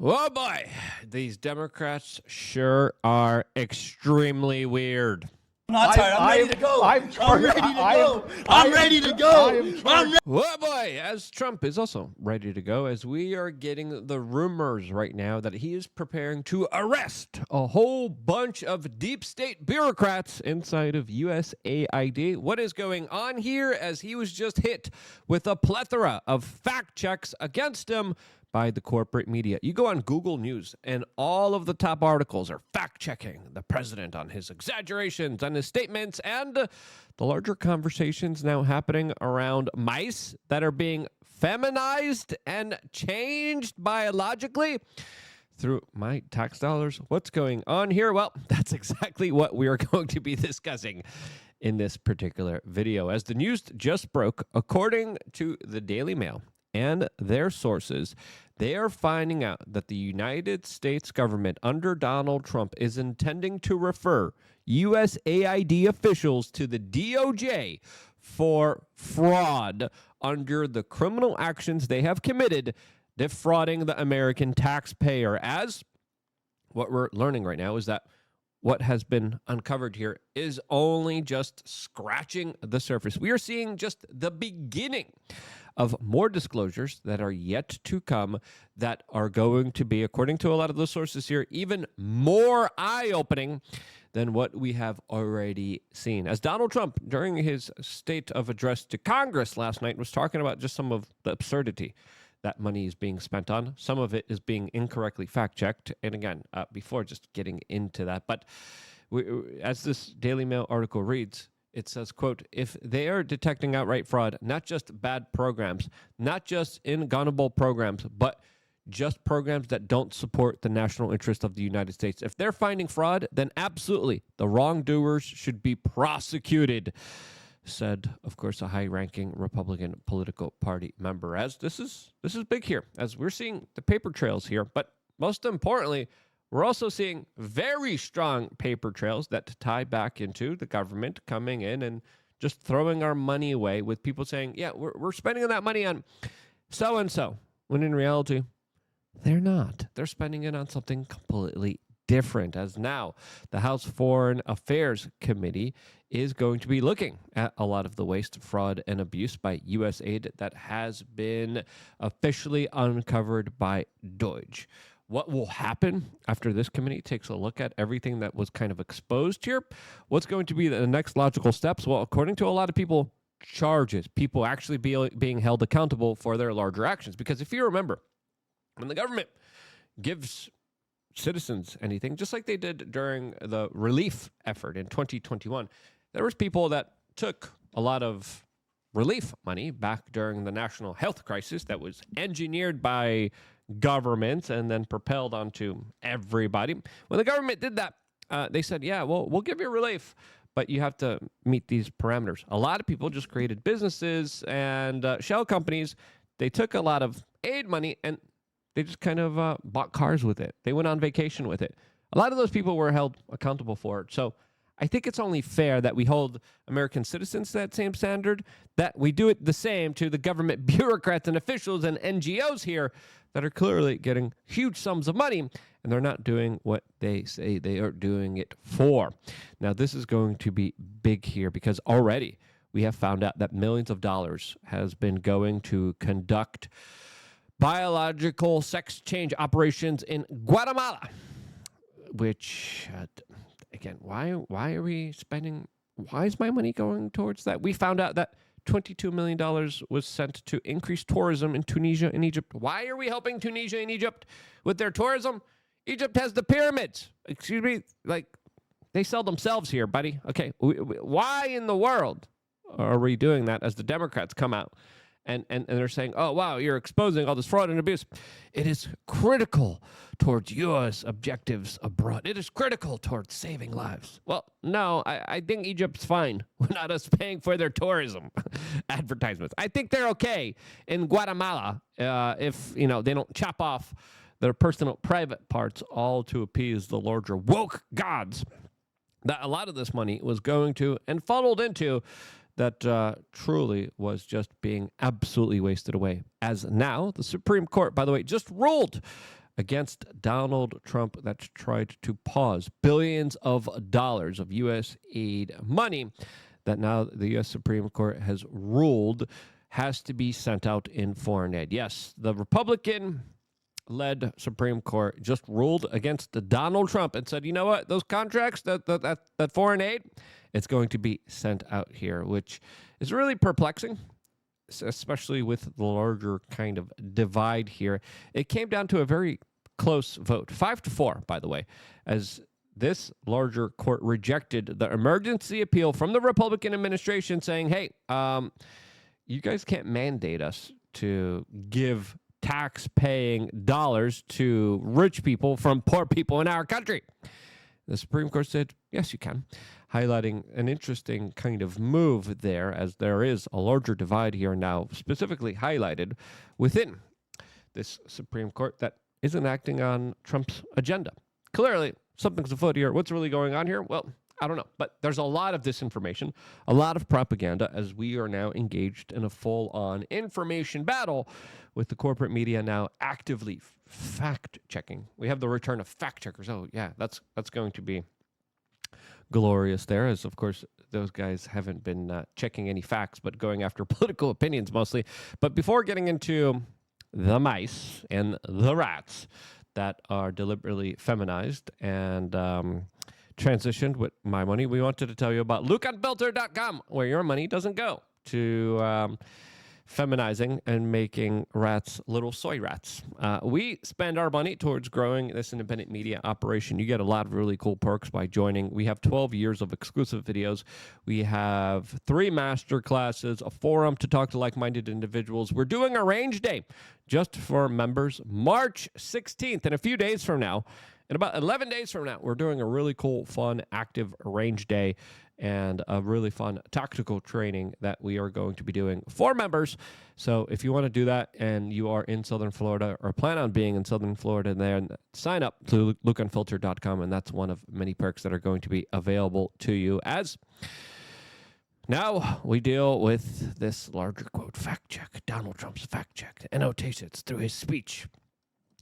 Oh boy, these Democrats sure are extremely weird. I'm not tired. I'm ready to go. I'm ready to go. I'm ready to go. Oh boy, as Trump is also ready to go, as we are getting the rumors right now that he is preparing to arrest a whole bunch of deep state bureaucrats inside of USAID. What is going on here, as he was just hit with a plethora of fact checks against him by the corporate media. You go on Google News, and all of the top articles are fact-checking the president on his exaggerations, on his statements, and the larger conversations now happening around mice that are being feminized and changed biologically through my tax dollars. What's going on here? Well, that's exactly what we are going to be discussing in this particular video. As the news just broke, according to the Daily Mail and their sources, they are finding out that the United States government under Donald Trump is intending to refer USAID officials to the DOJ for fraud under the criminal actions they have committed defrauding the American taxpayer. As what we're learning right now is that what has been uncovered here is only just scratching the surface. We are seeing just the beginning of more disclosures that are yet to come that are going to be, according to a lot of the sources here, even more eye-opening than what we have already seen. As Donald Trump, during his state of address to Congress last night, was talking about just some of the absurdity that money is being spent on. Some of it is being incorrectly fact-checked. And again, before just getting into that, but as this Daily Mail article reads, it says, quote, if they are detecting outright fraud, not just bad programs, not just ingunnable programs, but just programs that don't support the national interest of the United States. If they're finding fraud, then absolutely the wrongdoers should be prosecuted, said, of course, a high-ranking Republican political party member. As this is big here, as we're seeing the paper trails here, but most importantly, we're also seeing very strong paper trails that tie back into the government coming in and just throwing our money away, with people saying, yeah, we're spending that money on so-and-so, when in reality, they're not. They're spending it on something completely different. As now the House Foreign Affairs Committee is going to be looking at a lot of the waste, fraud, and abuse by USAID that has been officially uncovered by Deutsche. What will happen after this committee takes a look at everything that was kind of exposed here? What's going to be the next logical steps? Well, according to a lot of people, charges, people actually being held accountable for their larger actions. Because if you remember, when the government gives citizens anything, just like they did during the relief effort in 2021, there was people that took a lot of relief money back during the national health crisis that was engineered by government and then propelled onto everybody. When the government did that, they said, yeah, well, we'll give you relief, but you have to meet these parameters. A lot of people just created businesses and shell companies. They took a lot of aid money and they just kind of bought cars with it. They went on vacation with it. A lot of those people were held accountable for it. So I think it's only fair that we hold American citizens to that same standard, that we do it the same to the government bureaucrats and officials and NGOs here that are clearly getting huge sums of money, and they're not doing what they say they are doing it for. Now, this is going to be big here because already we have found out that millions of dollars has been going to conduct biological sex change operations in Guatemala, which, again, why are we spending, why is my money going towards that? We found out that $22 million was sent to increase tourism in Tunisia and Egypt. Why are we helping Tunisia and Egypt with their tourism? Egypt has the pyramids. Excuse me, like, they sell themselves here, buddy. Okay, why in the world are we doing that as the Democrats come out and they're saying, oh, wow, you're exposing all this fraud and abuse. It is critical towards U.S. objectives abroad. It is critical towards saving lives. Well, no, I think Egypt's fine without us paying for their tourism advertisements. I think they're okay in Guatemala if, they don't chop off their personal private parts all to appease the larger woke gods that a lot of this money was going to and funneled into, that truly was just being absolutely wasted away. As now, the Supreme Court, by the way, just ruled against Donald Trump that's tried to pause billions of dollars of U.S. aid money that now the U.S. Supreme Court has ruled has to be sent out in foreign aid. Yes, the Republican-led Supreme Court just ruled against Donald Trump and said, you know what, those contracts, that foreign aid, it's going to be sent out here, which is really perplexing, especially with the larger kind of divide here. It came down to a very close vote, 5-4, by the way, as this larger court rejected the emergency appeal from the Republican administration saying, hey, you guys can't mandate us to give tax-paying dollars to rich people from poor people in our country. The Supreme Court said, yes, you can, highlighting an interesting kind of move there, as there is a larger divide here now, specifically highlighted within this Supreme Court that isn't acting on Trump's agenda. Clearly, something's afoot here. What's really going on here? Well, I don't know. But there's a lot of disinformation, a lot of propaganda, as we are now engaged in a full-on information battle with the corporate media now actively fact-checking. We have the return of fact-checkers. Oh, yeah, that's going to be glorious there, as, of course, those guys haven't been checking any facts, but going after political opinions mostly. But before getting into the mice and the rats that are deliberately feminized and transitioned with my money, we wanted to tell you about LukeUnfiltered.com, where your money doesn't go to feminizing and making rats little soy rats. We spend our money towards growing this independent media operation. You get a lot of really cool perks by joining. We have 12 years of exclusive videos. We have 3 master classes, a forum to talk to like-minded individuals. We're doing a range day just for members March 16th, in a few days from now. In about 11 days from now, we're doing a really cool, fun, active range day and a really fun tactical training that we are going to be doing for members. So if you want to do that and you are in Southern Florida or plan on being in Southern Florida, then sign up to LukeUnfiltered.com, and that's one of many perks that are going to be available to you. As now we deal with this larger quote, fact check, Donald Trump's fact check, annotations through his speech.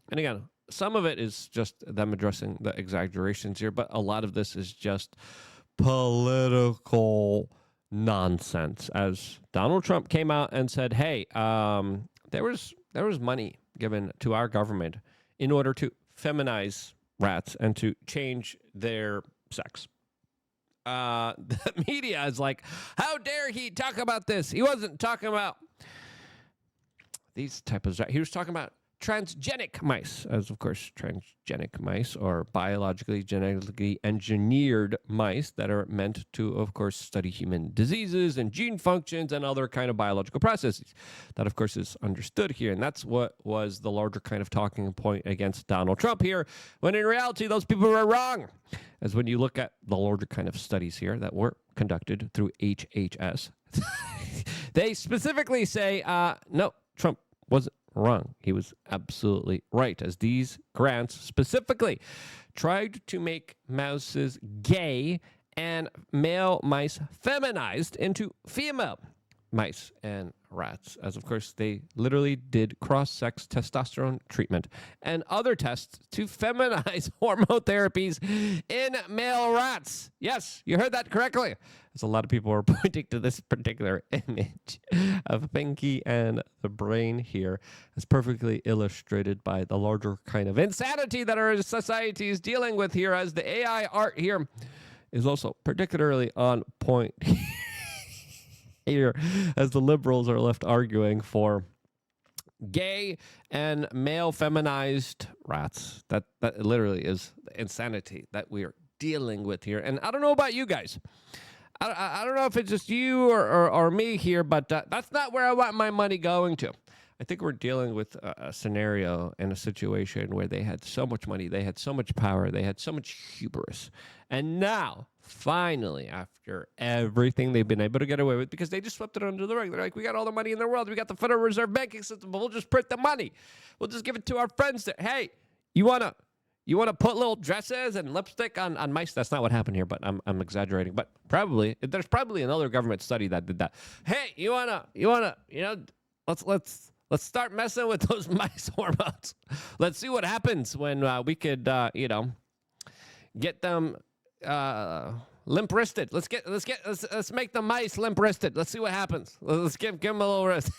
And again, some of it is just them addressing the exaggerations here, but a lot of this is just political nonsense. As Donald Trump came out and said, hey, there was money given to our government in order to feminize rats and to change their sex. The media is like, how dare he talk about this? He wasn't talking about these type of, he was talking about transgenic mice, as of course transgenic mice are biologically, genetically engineered mice that are meant to, of course, study human diseases and gene functions and other kind of biological processes. That, of course, is understood here, and that's what was the larger kind of talking point against Donald Trump here, when in reality, those people were wrong. As when you look at the larger kind of studies here that were conducted through HHS, they specifically say, no, Trump wasn't wrong. He was absolutely right, as these grants specifically tried to make mouses gay and male mice feminized into female mice and rats, as of course they literally did cross-sex testosterone treatment and other tests to feminize hormone therapies in male rats. Yes, you heard that correctly. As a lot of people are pointing to this particular image of Pinky and the brain here, as perfectly illustrated by the larger kind of insanity that our society is dealing with here, as the AI art here is also particularly on point here, as the liberals are left arguing for gay and male feminized rats. That literally is the insanity that we are dealing with here. And I don't know about you guys. I don't know if it's just you or me here, but that's not where I want my money going to. I think we're dealing with a scenario and a situation where they had so much money, they had so much power, they had so much hubris. And now, finally, after everything they've been able to get away with, because they just swept it under the rug. They're like, we got all the money in the world. We got the Federal Reserve banking system, but we'll just print the money. We'll just give it to our friends. Hey, you want to put little dresses and lipstick on mice? That's not what happened here, but I'm exaggerating. But probably, there's probably another government study that did that. Hey, let's Let's start messing with those mice hormones. Let's see what happens when we could, get them limp-wristed. Let's make the mice limp-wristed. Let's see what happens. Let's give them a little wrist.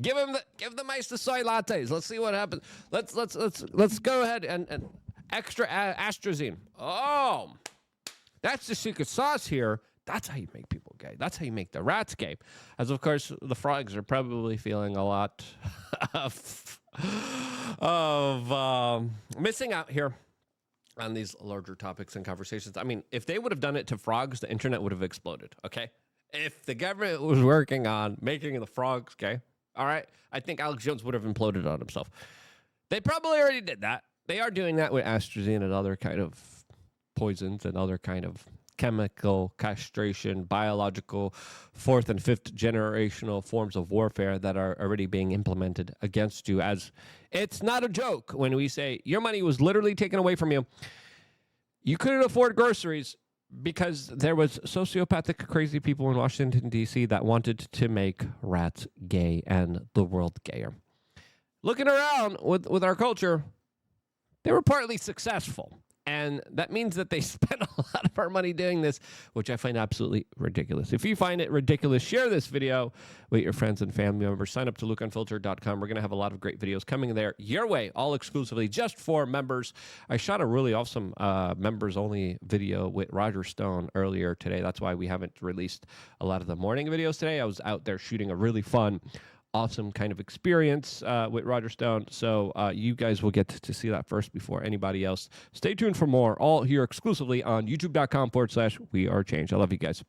give the mice the soy lattes. Let's see what happens. Let's go ahead and extra astrazine. Oh, that's the secret sauce here. That's how you make people gay. That's how you make the rats gay. As of course, the frogs are probably feeling a lot of missing out here on these larger topics and conversations. I mean, if they would have done it to frogs, the internet would have exploded, okay? If the government was working on making the frogs gay, all right, I think Alex Jones would have imploded on himself. They probably already did that. They are doing that with astrazine and other kind of poisons and other kind of chemical castration, biological, fourth and fifth generational forms of warfare that are already being implemented against you. As it's not a joke when we say your money was literally taken away from you. You couldn't afford groceries because there was sociopathic, crazy people in Washington, D.C. that wanted to make rats gay and the world gayer. Looking around with our culture, they were partly successful. And that means that they spent a lot of our money doing this, which I find absolutely ridiculous. If you find it ridiculous, share this video with your friends and family members. Sign up to LukeUnfiltered.com. We're going to have a lot of great videos coming there your way, all exclusively just for members. I shot a really awesome members-only video with Roger Stone earlier today. That's why we haven't released a lot of the morning videos today. I was out there shooting a really fun, awesome kind of experience with Roger Stone. So you guys will get to see that first before anybody else. Stay tuned for more, all here exclusively on youtube.com/wearechange. I love you guys.